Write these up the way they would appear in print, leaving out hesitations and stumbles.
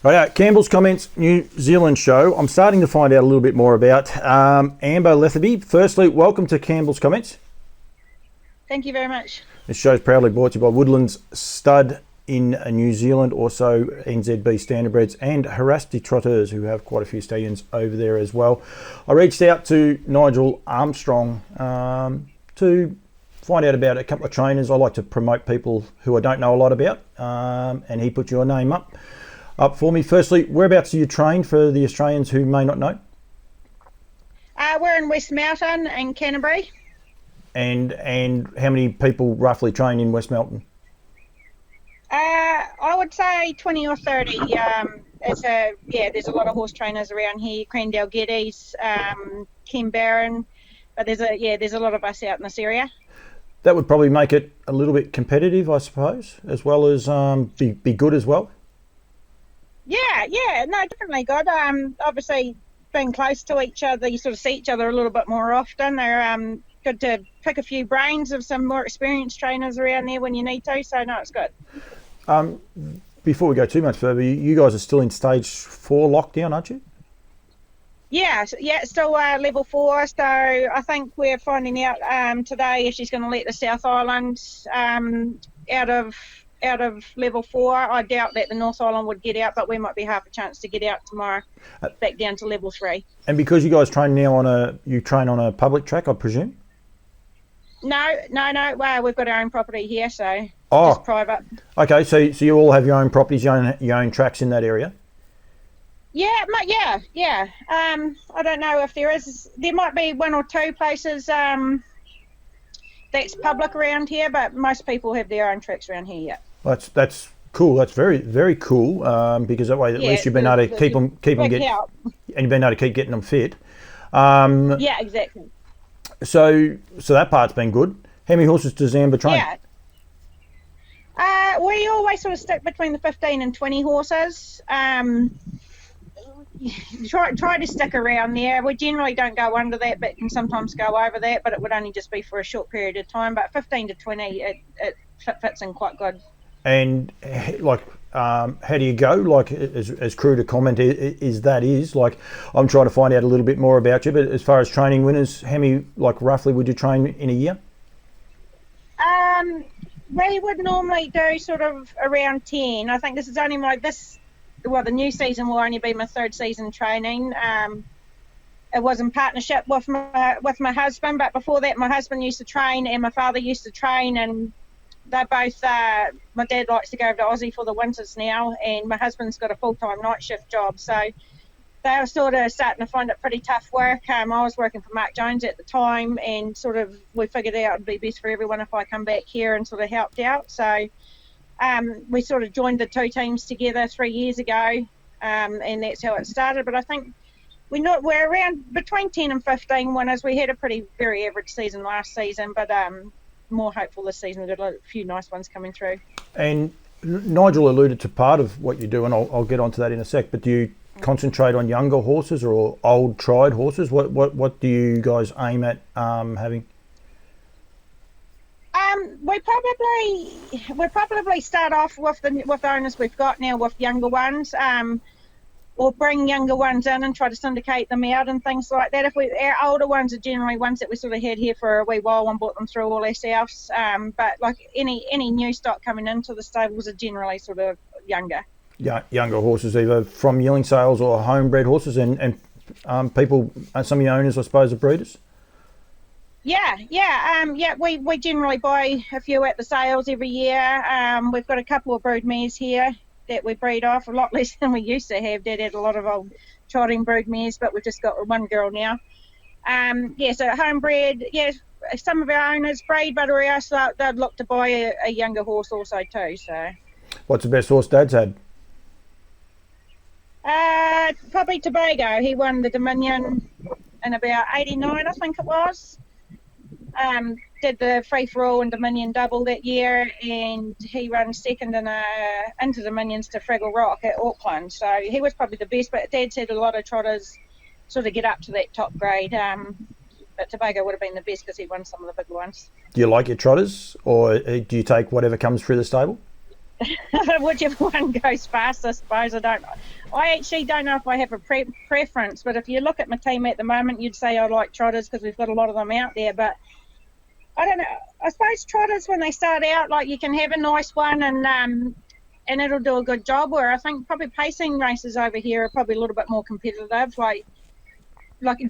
Right, Campbell's Comments New Zealand show. I'm starting to find out a little bit more about Amber Lethaby. Firstly, welcome to Campbell's Comments. Thank you very much. This show is proudly brought to you by Woodlands Stud in New Zealand, also NZB Standardbreds and Haras Trotteurs, who have quite a few stallions over there as well. I reached out to Nigel Armstrong to find out about a couple of trainers. I like to promote people who I don't know a lot about, and he put your name up for me. Firstly, whereabouts do you train for the Australians who may not know? We're in West Mountain in Canterbury. And how many people roughly train in West Mountain? I would say 20 or 30. There's a lot of horse trainers around here. Crandell Geddes, Ken Barron, but there's a lot of us out in this area. That would probably make it a little bit competitive, I suppose, as well as be good as well. No, definitely good. Obviously, being close to each other, you sort of see each other a little bit more often. They're good to pick a few brains of some more experienced trainers around there when you need to. So no, it's good. Before we go too much further, you guys are still in stage 4 lockdown, aren't you? Yeah, still level 4. So I think we're finding out today if she's going to let the South Island out of level 4. I doubt that the North Island would get out, but we might be half a chance to get out tomorrow, back down to level 3. And because you guys train now on a public track, I presume? No. Well, we've got our own property here, so just private. Okay, so you all have your own properties, your own tracks in that area? Yeah. I don't know if there might be one or two places that's public around here, but most people have their own tracks around here. Yeah. That's cool. That's very, very cool. Because that way at least you've been able to keep them and you've been able to keep getting them fit. Yeah, exactly. So that part's been good. How many horses does Amber train? Yeah. We always sort of stick between the 15 and 20 horses. Try to stick around there. We generally don't go under that, but can sometimes go over that, but it would only just be for a short period of time. But 15 to 20, it fits in quite good. And how do you go? Like, as crude a comment is like, I'm trying to find out a little bit more about you, but as far as training winners, how many, roughly, would you train in a year? We would normally do sort of around 10. I think this is only the new season will only be my 3rd season training. It was in partnership with my husband, but before that, my husband used to train and my father used to train, and they both, my dad likes to go over to Aussie for the winters now, and my husband's got a full-time night shift job, so they were sort of starting to find it pretty tough work. I was working for Mark Jones at the time, and sort of we figured out it'd be best for everyone if I come back here and sort of helped out. So we sort of joined the two teams together 3 years ago, and that's how it started. But I think we're around between 10 and 15 winners. We had a very average season last season, but more hopeful this season. We've got a few nice ones coming through. And Nigel alluded to part of what you do, and I'll get onto that in a sec, but do you concentrate on younger horses or old tried horses? What do you guys aim at having? We probably start off with the owners we've got now with younger ones, or bring younger ones in and try to syndicate them out and things like that. Our older ones are generally ones that we sort of had here for a wee while and brought them through all ourselves. But like any new stock coming into the stables are generally sort of younger. Yeah, younger horses, either from yearling sales or homebred horses, and people, some of the owners, I suppose, are breeders. Yeah. We generally buy a few at the sales every year. We've got a couple of brood mares here that we breed off, a lot less than we used to have. Dad had a lot of old trotting brood mares, but we've just got one girl now. So homebred. Yeah, some of our owners breed, but or else they'd look to buy a younger horse also too. So, what's the best horse Dad's had? Probably Tobago. He won the Dominion in about 89, I think it was. Did the free for all and Dominion double that year, and he ran second into Dominions to Fraggle Rock at Auckland. So he was probably the best, but Dad said a lot of trotters sort of get up to that top grade. But Tobago would have been the best because he won some of the bigger ones. Do you like your trotters, or do you take whatever comes through the stable? whichever one goes fast, I suppose. I actually don't know if I have a preference, but if you look at my team at the moment, you'd say I like Trotters because we've got a lot of them out there. But I don't know. I suppose Trotters, when they start out, like you can have a nice one and it'll do a good job. Where I think probably pacing races over here are probably a little bit more competitive. Like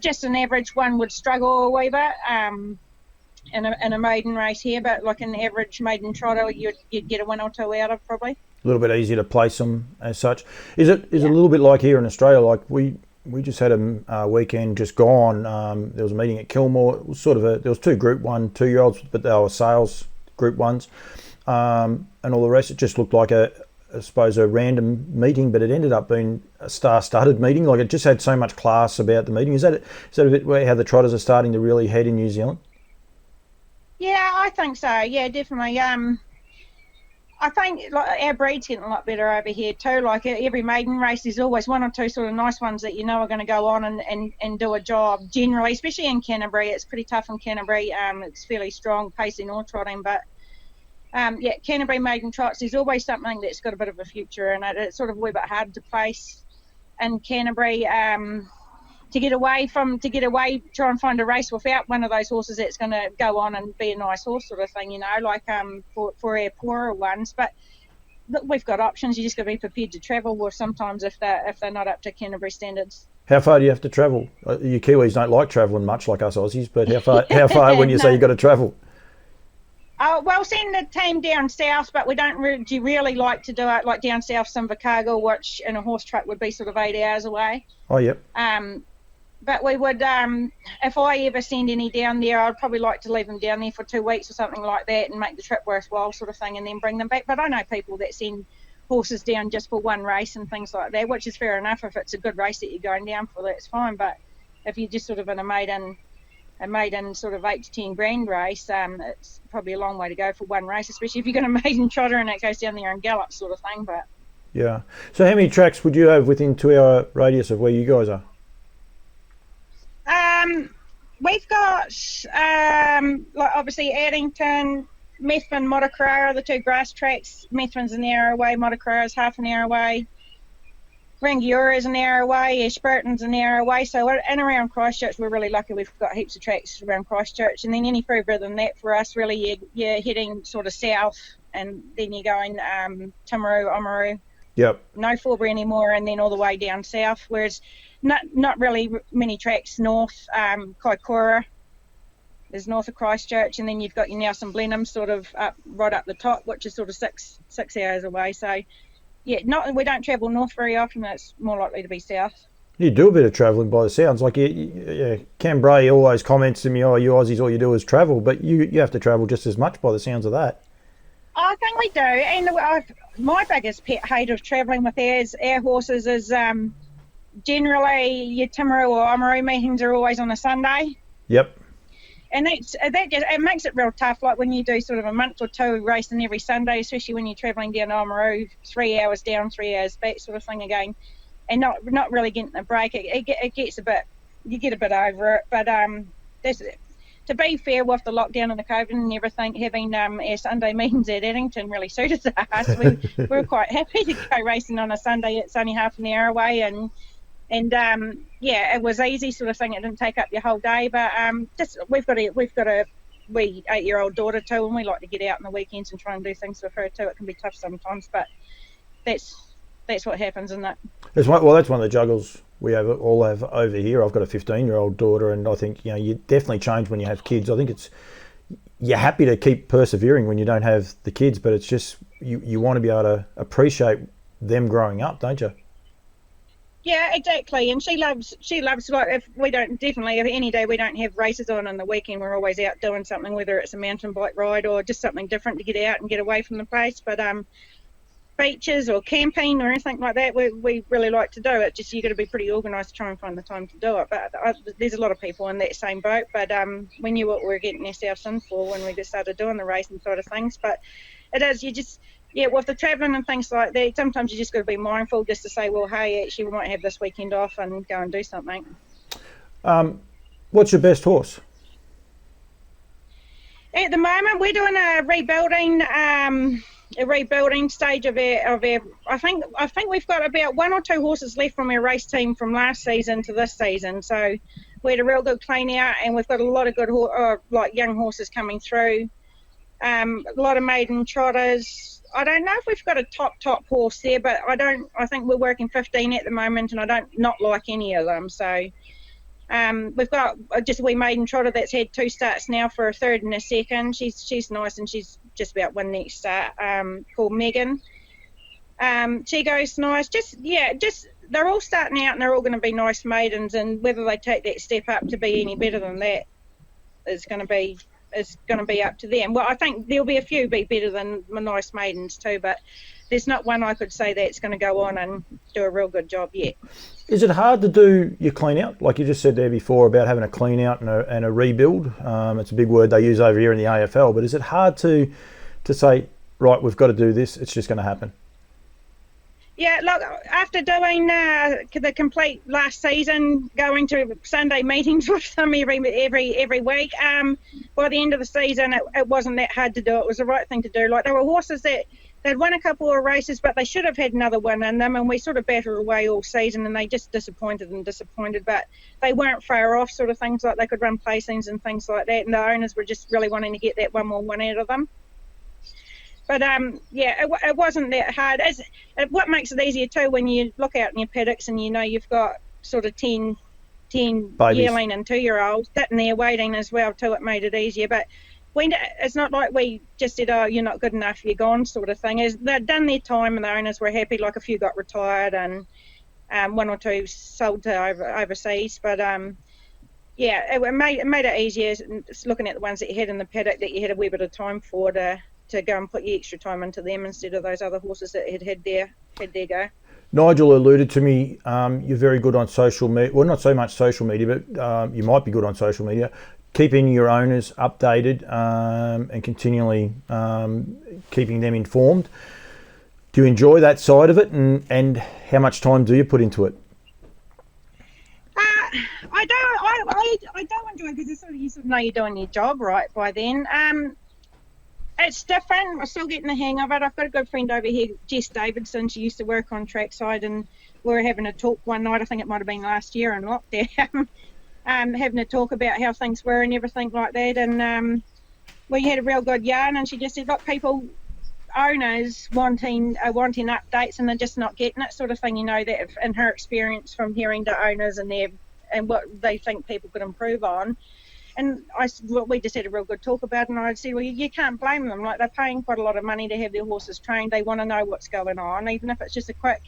just an average one would struggle a wee bit in a maiden race here, but like an average maiden trotter, you'd get a win or two out of probably. A little bit easier to place them as such. Is it a little bit like here in Australia? Like we just had a weekend just gone. There was a meeting at Kilmore. It was there was two Group 1 2-year-olds, but they were sales Group 1s, and all the rest. It just looked like I suppose a random meeting, but it ended up being a star-studded meeting. Like it just had so much class about the meeting. Is that a bit where how the Trotters are starting to really head in New Zealand? Yeah, I think so. Yeah, definitely. I think our breed's getting a lot better over here too. Like every maiden race, there's always one or two sort of nice ones that are going to go on and do a job. Generally, especially in Canterbury, it's pretty tough in Canterbury. It's fairly strong pacing or trotting, but Canterbury maiden trots, there's always something that's got a bit of a future in it. It's sort of a wee bit hard to place in Canterbury. To get away, try and find a race without one of those horses that's going to go on and be a nice horse sort of thing, like for our poorer ones. But look, we've got options. You just got to be prepared to travel, or sometimes if they're not up to Canterbury standards. How far do you have to travel? You Kiwis don't like travelling much like us Aussies, but how far when you say you've got to travel? Well, send the team down south, but we don't really like to do it like down south, Invercargill, which in a horse truck would be sort of 8 hours away. Oh, yep. But we would, if I ever send any down there, I'd probably like to leave them down there for 2 weeks or something like that and make the trip worthwhile sort of thing and then bring them back. But I know people that send horses down just for one race and things like that, which is fair enough. If it's a good race that you're going down for, that's fine. But if you're just sort of in a maiden sort of 8 to 10 grand race, it's probably a long way to go for one race, especially if you've got a maiden trotter and it goes down there and gallops sort of thing. But yeah. So how many tracks would you have within 2 hour radius of where you guys are? We've got obviously Addington, Methven, Motocarara, the two grass tracks. Methven's an hour away, Motocarara's half an hour away. Rangiura's an hour away, Ashburton's an hour away. So in around Christchurch, we're really lucky. We've got heaps of tracks around Christchurch, and then any further than that for us, really, you're heading sort of south, and then you're going Timaru, Oamaru. Yep. No Forbury anymore, and then all the way down south. Whereas not really many tracks north. Kaikoura is north of Christchurch, and then you've got your Nelson Blenheim sort of right up the top, which is sort of six hours away. So yeah, we don't travel north very often. It's more likely to be south. You do a bit of travelling by the sounds. Like Cam Bray always comments to me, "Oh, you Aussies, all you do is travel," but you have to travel just as much by the sounds of that. I think we do, and my biggest pet hate of travelling with our horses is generally your Timaru or Oamaru meetings are always on a Sunday. Yep. And it makes it real tough, like when you do sort of a month or two racing every Sunday, especially when you're travelling down Oamaru, 3 hours down, 3 hours back sort of thing again, and not really getting a break. It gets a bit, you get a bit over it, but to be fair, with the lockdown and the COVID and everything, having our Sunday meetings at Addington really suited us. We were quite happy to go racing on a Sunday. It's only half an hour away, and it was easy sort of thing. It didn't take up your whole day, but we've got a wee 8-year-old daughter too, and we like to get out on the weekends and try and do things with her too. It can be tough sometimes, but that's what happens, isn't it? That's one of the juggles we all have over here. I've got a 15-year-old daughter, and I think you definitely change when you have kids. I think you're happy to keep persevering when you don't have the kids, but it's just you want to be able to appreciate them growing up, don't you? Yeah, exactly. And she loves like if any day we don't have races on the weekend, we're always out doing something, whether it's a mountain bike ride or just something different to get out and get away from the place. But beaches or camping or anything like that, we really like to do it. Just you got to be pretty organised to try and find the time to do it. But there's a lot of people in that same boat. But we knew what we were getting ourselves in for when we just started doing the racing side of things. But it is with the travelling and things like that, sometimes you just got to be mindful just to say, well, hey, actually we might have this weekend off and go and do something. What's your best horse? At the moment, we're doing a rebuilding rebuilding stage of our I think we've got about 1 or 2 horses left from our race team from last season to this season. So we had a real good clean out, and we've got a lot of good like young horses coming through. A lot of maiden trotters. I don't know if we've got a top horse there, but I think we're working 15 at the moment, and I don't not like any of them. So we've got just a wee maiden trotter that's had 2 starts now, for a third and a second. She's nice, and she's just about win next start, called Megan. She goes nice. Just they're all starting out, and they're all going to be nice maidens, and whether they take that step up to be any better than that is going to be up to them. Well, I think there'll be a few be better than my nice maidens too, but there's not one I could say that's going to go on and do a real good job yet. Is it hard to do your clean out? Like you just said there before about having a clean out and a rebuild. It's a big word they use over here in the AFL, but is it hard to say, right, we've got to do this, it's just going to happen? Yeah, look, after doing the complete last season, going to Sunday meetings with them every week, by the end of the season, it wasn't that hard to do. It was the right thing to do. Like, there were horses that they'd won a couple of races, but they should have had another one in them, and we sort of battled away all season, and they just disappointed, but they weren't far off, sort of things like they could run placings and things like that, and the owners were just really wanting to get that one more win out of them. But it wasn't that hard. What makes it easier too, when you look out in your paddocks and you know you've got sort of 10 yearling and 2-year-olds sitting there waiting as well too, it made it easier. But it's not like we just said, oh, you're not good enough, you're gone, sort of thing. They'd done their time, and the owners were happy. Like, a few got retired, and 1 or 2 sold to overseas. But it made it easier, looking at the ones that you had in the paddock that you had a wee bit of time for to go and put your extra time into them, instead of those other horses that had their go. Nigel alluded to me, you're very good on social media. Well, not so much social media, but you might be good on social media. Keeping your owners updated and continually keeping them informed. Do you enjoy that side of it, and how much time do you put into it? I don't enjoy it, because you sort of know you're doing your job right by then. It's different. I'm still getting the hang of it. I've got a good friend over here, Jess Davidson. She used to work on trackside, and we were having a talk one night. I think it might have been last year in lockdown, having a talk about how things were and everything like that. And we had a real good yarn, and she just said, look, owners wanting updates, and they're just not getting it, sort of thing. You know, that in her experience from hearing to owners and what they think people could improve on. And we just had a real good talk about it, and I said, well, you can't blame them. Like, they're paying quite a lot of money to have their horses trained. They want to know what's going on, even if it's just a quick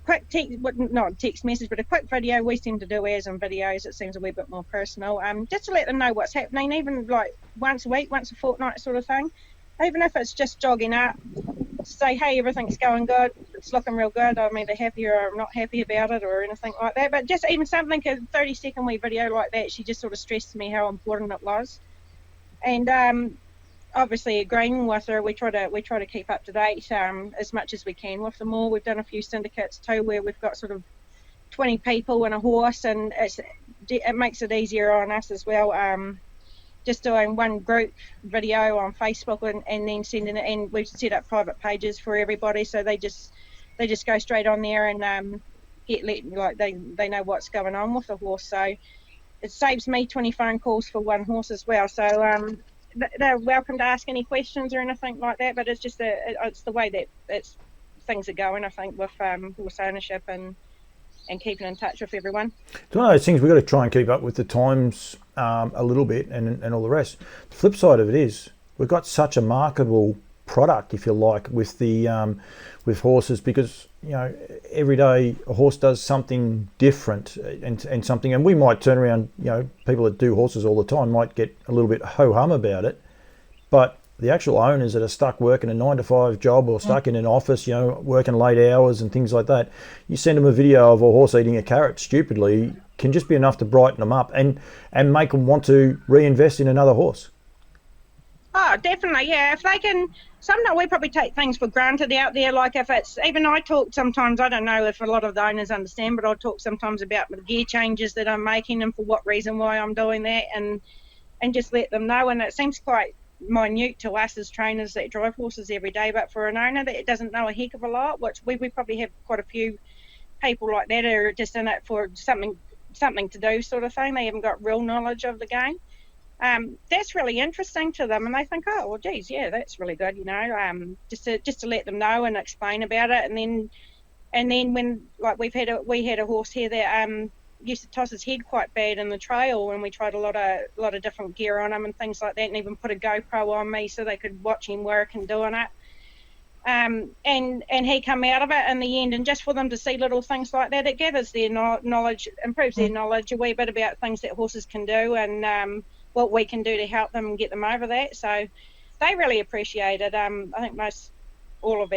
text, not a text message, but a quick video. We seem to do as in videos. It seems a wee bit more personal, just to let them know what's happening, even like once a week, once a fortnight sort of thing. Even if it's just jogging up, say, hey, everything's going good, it's looking real good, I'm either happy or I'm not happy about it, or anything like that. But just even something, a 30-second wee video like that, she just sort of stressed to me how important it was. And obviously agreeing with her, we try to keep up to date as much as we can with them all. We've done a few syndicates too, where we've got sort of 20 people and a horse, and it makes it easier on us as well. Just doing one group video on Facebook, and then sending it, and we've set up private pages for everybody, so they just go straight on there and they know what's going on with the horse. So it saves me 20 phone calls for one horse as well. So they're welcome to ask any questions or anything like that. But it's just it's the way that things are going, I think, with horse ownership and keeping in touch with everyone. It's one of those things we've got to try and keep up with the times a little bit and all the rest. The flip side of it is we've got such a marketable product, if you like, with the with horses, because every day a horse does something different and something, and we might turn around, people that do horses all the time might get a little bit ho-hum about it, but the actual owners that are stuck working a 9-to-5 job or stuck in an office, working late hours and things like that, you send them a video of a horse eating a carrot stupidly, can just be enough to brighten them up and make them want to reinvest in another horse. Oh, definitely, yeah. If they can, sometimes we probably take things for granted out there. Like, if it's, even I talk sometimes, I don't know if a lot of the owners understand, but I'll talk sometimes about the gear changes that I'm making and for what reason why I'm doing that, and just let them know. And it seems quite minute to us as trainers that drive horses every day, but for an owner that doesn't know a heck of a lot, which we probably have quite a few people like that are just in it for something to do sort of thing. They haven't got real knowledge of the game. That's really interesting to them, and they think, oh well, geez, yeah, that's really good, just to let them know and explain about it. And then when, like, we had a horse here that used to toss his head quite bad in the trail, and we tried a lot of different gear on him and things like that, and even put a GoPro on me so they could watch him work and doing it. And he come out of it in the end, and just for them to see little things like that, it gathers their knowledge, improves their knowledge a wee bit about things that horses can do, and what we can do to help them and get them over that. So they really appreciate it. I think all of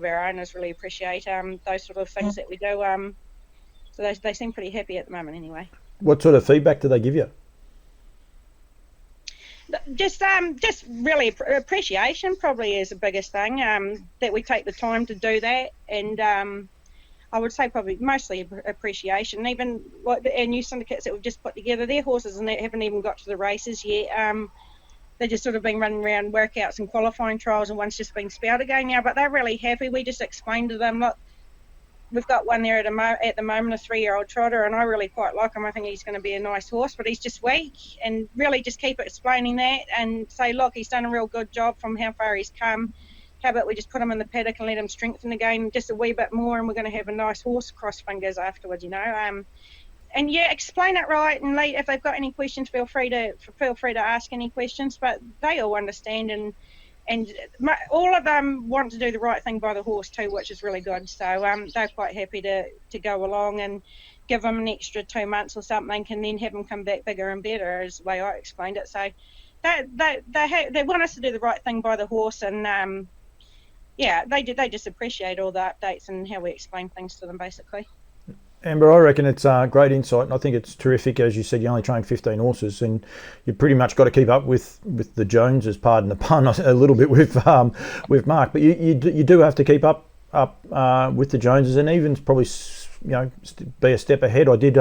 our owners really appreciate those sort of things that we do. So they seem pretty happy at the moment anyway. What sort of feedback do they give you? Just really appreciation probably is the biggest thing, that we take the time to do that, and I would say probably mostly appreciation. Even like our new syndicates that we've just put together, their horses and they haven't even got to the races yet. They've just sort of been running around workouts and qualifying trials, and one's just been spelled again now, but they're really happy. We just explained to them, look, we've got one there at the moment, a 3-year-old trotter, and I really quite like him. I think he's going to be a nice horse, but he's just weak, and really just keep explaining that and say, look, he's done a real good job from how far he's come. How about we just put him in the paddock and let him strengthen again just a wee bit more, and we're going to have a nice horse, cross fingers afterwards, and yeah, explain it right, and if they've got any questions, feel free to ask any questions, but they all understand, and all of them want to do the right thing by the horse too, which is really good. So they're quite happy to go along and give them an extra 2 months or something, and then have them come back bigger and better, is the way I explained it. So they want us to do the right thing by the horse, and yeah, they just appreciate all the updates and how we explain things to them, basically. Amber, I reckon it's great insight, and I think it's terrific. As you said, you only train 15 horses, and you pretty much got to keep up with the Joneses, pardon the pun, a little bit with Mark, but you do have to keep up with the Joneses, and even probably be a step ahead. I did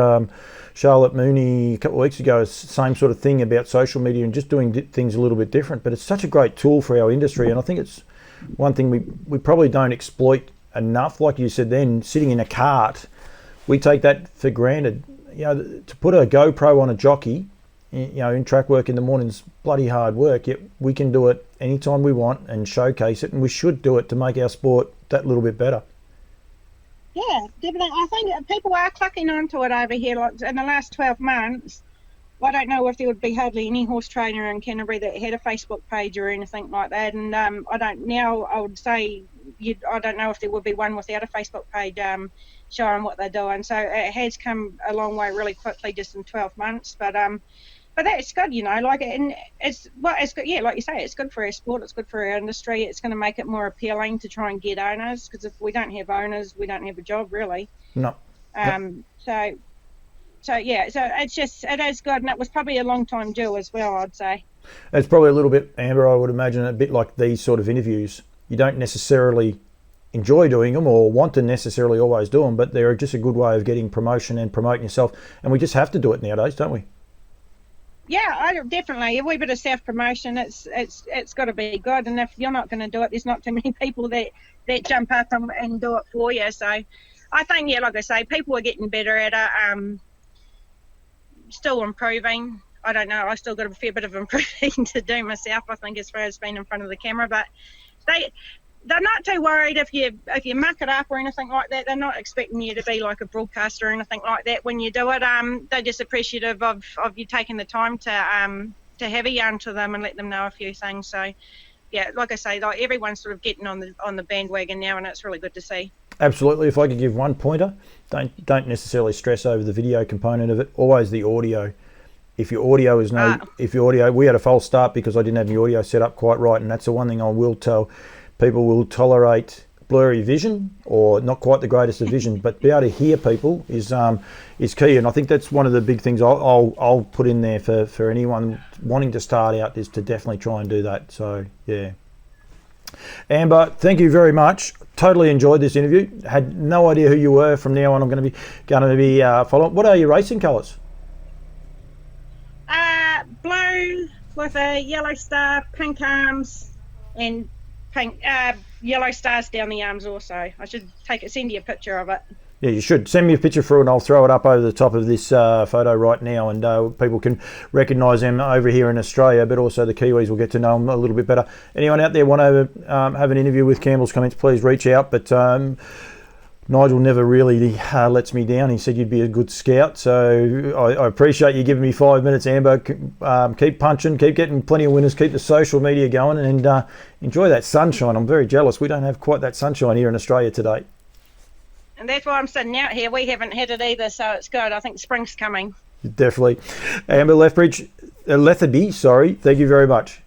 Charlotte Mooney a couple of weeks ago, same sort of thing about social media and just doing things a little bit different. But it's such a great tool for our industry, and I think it's one thing we probably don't exploit enough. Like you said then, sitting in a cart, we take that for granted. To put a GoPro on a jockey, in track work in the morning is bloody hard work, yet we can do it anytime we want and showcase it, and we should do it to make our sport that little bit better. Yeah, definitely. I think people are clucking onto it over here. Like in the last 12 months, I don't know if there would be hardly any horse trainer in Canterbury that had a Facebook page or anything like that. And I would say I don't know if there would be one without a Facebook page showing what they're doing. So it has come a long way really quickly just in 12 months. But that's good, and it's good. Yeah, like you say, it's good for our sport. It's good for our industry. It's going to make it more appealing to try and get owners, because if we don't have owners, we don't have a job really. No. So yeah, so it is good, and it was probably a long time due as well, I'd say. It's probably a little bit, Amber, I would imagine, a bit like these sort of interviews. You don't necessarily enjoy doing them or want to necessarily always do them, but they're just a good way of getting promotion and promoting yourself, and we just have to do it nowadays, don't we? Yeah, definitely. A wee bit of self-promotion, it's got to be good, and if you're not going to do it, there's not too many people that jump up and do it for you. So I think, yeah, like I say, people are getting better at it. Still improving. I don't know. I still got a fair bit of improving to do myself, I think, as far as being in front of the camera. But they're not too worried if you muck it up or anything like that. They're not expecting you to be like a broadcaster or anything like that when you do it. They're just appreciative of you taking the time to have a yarn to them and let them know a few things. So yeah, like I say, like everyone's sort of getting on the bandwagon now, and it's really good to see. Absolutely. If I could give one pointer, don't necessarily stress over the video component of it. Always the audio. If your audio is we had a false start because I didn't have the audio set up quite right, and that's the one thing I will tell people. Will tolerate blurry vision or not quite the greatest of vision, but be able to hear people is key. And I think that's one of the big things I'll put in there for anyone wanting to start out, is to definitely try and do that. So yeah. Amber, thank you very much. Totally enjoyed this interview. Had no idea who you were. From now on, I'm going to be following. What are your racing colours? Blue, with a yellow star, pink arms, and pink yellow stars down the arms also. I should send you a picture of it. Yeah, you should. Send me a picture through and I'll throw it up over the top of this photo right now, and people can recognise them over here in Australia, but also the Kiwis will get to know them a little bit better. Anyone out there want to have an interview with Campbell's Comments, please reach out. But Nigel never really lets me down. He said you'd be a good scout, so I appreciate you giving me 5 minutes, Amber. Keep punching, keep getting plenty of winners, keep the social media going, and enjoy that sunshine. I'm very jealous. We don't have quite that sunshine here in Australia today. And that's why I'm sitting out here. We haven't had it either, so it's good. I think spring's coming. Definitely. Amber Lethaby, thank you very much.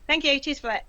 Thank you. Cheers for that.